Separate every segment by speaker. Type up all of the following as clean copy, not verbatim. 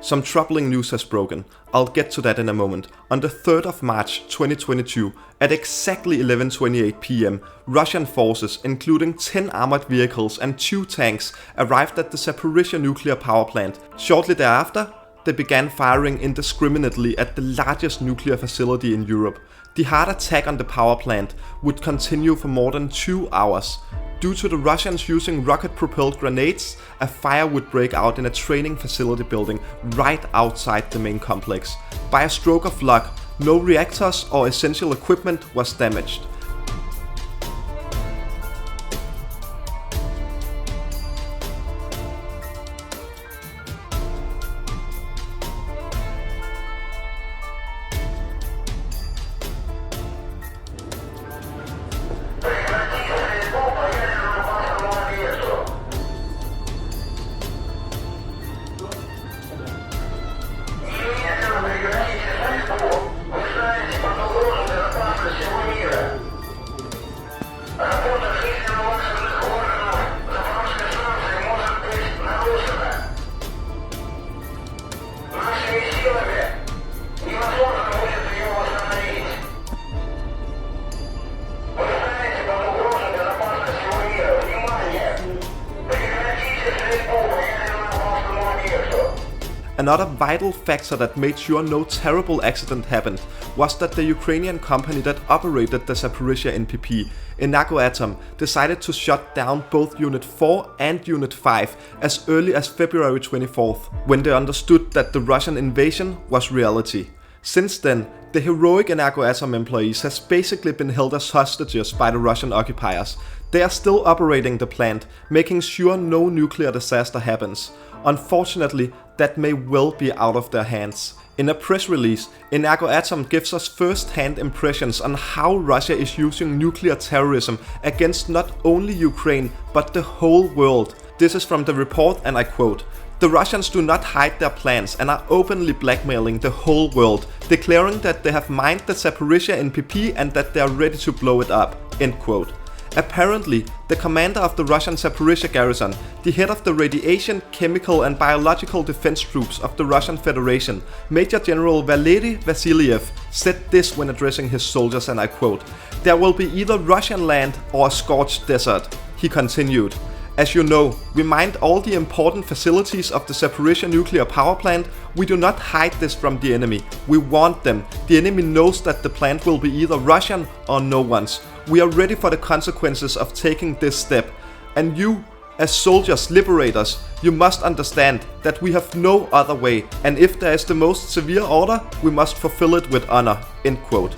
Speaker 1: Some troubling news has broken. I'll get to that in a moment. On the 3rd of March 2022, at exactly 11:28 p.m, Russian forces, including 10 armored vehicles and 2 tanks, arrived at the Zaporizhzhia nuclear power plant. Shortly thereafter, they began firing indiscriminately at the largest nuclear facility in Europe. The hard attack on the power plant would continue for more than 2 hours. Due to the Russians using rocket-propelled grenades, a fire would break out in a training facility building right outside the main complex. By a stroke of luck, no reactors or essential equipment was damaged. Another vital factor that made sure no terrible accident happened was that the Ukrainian company that operated the Zaporizhzhia NPP, Energoatom, decided to shut down both Unit 4 and Unit 5 as early as February 24th, when they understood that the Russian invasion was reality. Since then, the heroic Energoatom employees has basically been held as hostages by the Russian occupiers. They are still operating the plant, making sure no nuclear disaster happens. Unfortunately, that may well be out of their hands. In a press release, Energoatom gives us first-hand impressions on how Russia is using nuclear terrorism against not only Ukraine, but the whole world. This is from the report, and I quote, "The Russians do not hide their plans and are openly blackmailing the whole world, declaring that they have mined the Zaporizhzhia NPP and that they are ready to blow it up." End quote. Apparently, the commander of the Russian Zaporizhzhia garrison, the head of the radiation, chemical and biological defense troops of the Russian Federation, Major General Valery Vasilyev, said this when addressing his soldiers, and I quote, "There will be either Russian land or a scorched desert." He continued, "As you know, we mined all the important facilities of the Zaporizhzhia nuclear power plant. We do not hide this from the enemy. We warned them. The enemy knows that the plant will be either Russian or no one's. We are ready for the consequences of taking this step. And you, as soldiers, liberators, you must understand that we have no other way. And if there is the most severe order, we must fulfill it with honor." End quote.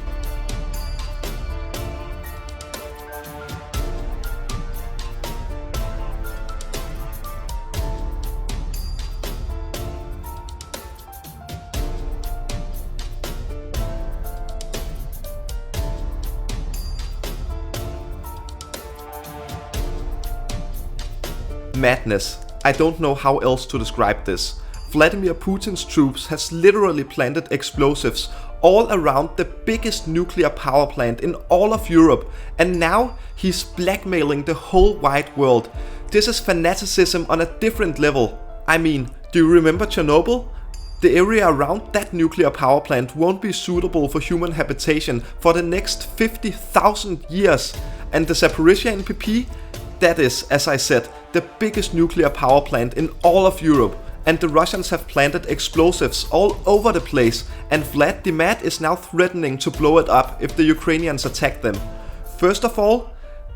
Speaker 1: Madness. I don't know how else to describe this. Vladimir Putin's troops has literally planted explosives all around the biggest nuclear power plant in all of Europe, and now he's blackmailing the whole wide world. This is fanaticism on a different level. I mean, do you remember Chernobyl? The area around that nuclear power plant won't be suitable for human habitation for the next 50,000 years. And the Zaporizhzhia NPP? That is, as I said, the biggest nuclear power plant in all of Europe, and the Russians have planted explosives all over the place, and Vlad the Mad is now threatening to blow it up if the Ukrainians attack them. First of all,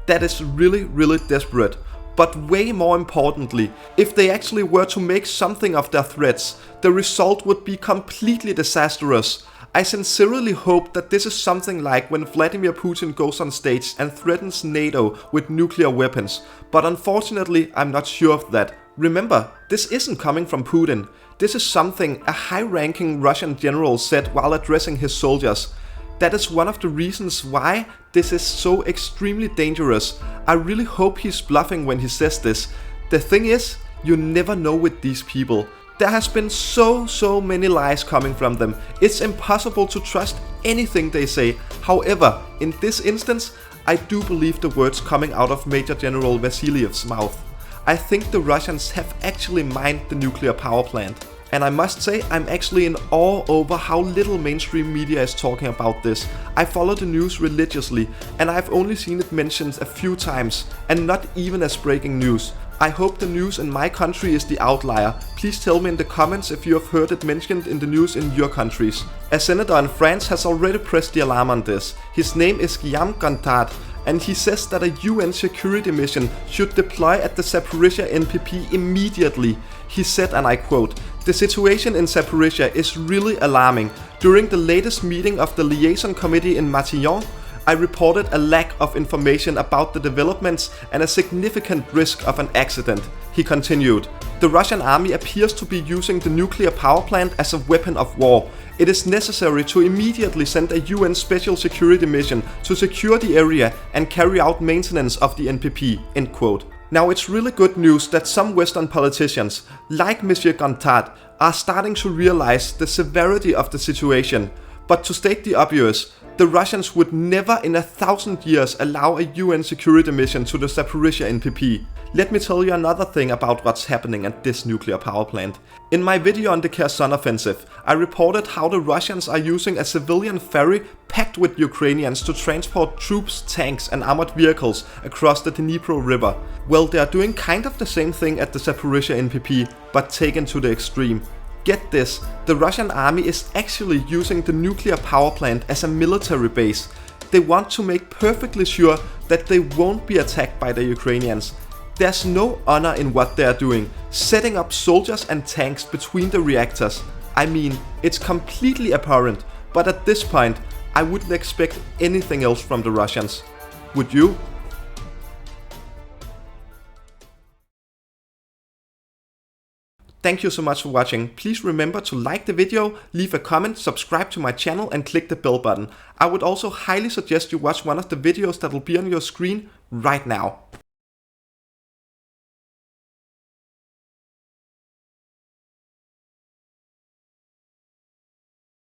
Speaker 1: that is really desperate. But way more importantly, if they actually were to make something of their threats, the result would be completely disastrous. I sincerely hope that this is something like when Vladimir Putin goes on stage and threatens NATO with nuclear weapons, but unfortunately I'm not sure of that. Remember, this isn't coming from Putin. This is something a high-ranking Russian general said while addressing his soldiers. That is one of the reasons why this is so extremely dangerous. I really hope he's bluffing when he says this. The thing is, you never know with these people. There has been so many lies coming from them. It's impossible to trust anything they say. However, in this instance, I do believe the words coming out of Major General Vasilyev's mouth. I think the Russians have actually mined the nuclear power plant. And I must say, I'm actually in awe over how little mainstream media is talking about this. I follow the news religiously, and I've only seen it mentioned a few times, and not even as breaking news. I hope the news in my country is the outlier. Please tell me in the comments if you have heard it mentioned in the news in your countries. A senator in France has already pressed the alarm on this. His name is Guillaume Gontard, and he says that a UN security mission should deploy at the Zaporizhzhia NPP immediately. He said, and I quote, "The situation in Zaporizhzhia is really alarming. During the latest meeting of the liaison committee in Matignon, I reported a lack of information about the developments and a significant risk of an accident." He continued, "The Russian army appears to be using the nuclear power plant as a weapon of war. It is necessary to immediately send a UN special security mission to secure the area and carry out maintenance of the NPP." End quote. Now, it's really good news that some Western politicians, like Monsieur Gontard, are starting to realize the severity of the situation. But to state the obvious, the Russians would never in 1,000 years allow a UN security mission to the Zaporizhzhia NPP. Let me tell you another thing about what's happening at this nuclear power plant. In my video on the Kherson offensive, I reported how the Russians are using a civilian ferry packed with Ukrainians to transport troops, tanks and armored vehicles across the Dnipro River. Well, they are doing kind of the same thing at the Zaporizhzhia NPP, but taken to the extreme. Get this, the Russian army is actually using the nuclear power plant as a military base. They want to make perfectly sure that they won't be attacked by the Ukrainians. There's no honor in what they are doing, setting up soldiers and tanks between the reactors. I mean, it's completely abhorrent, but at this point, I wouldn't expect anything else from the Russians. Would you? Thank you so much for watching. Please remember to like the video, leave a comment, subscribe to my channel and click the bell button. I would also highly suggest you watch one of the videos that will be on your screen right now.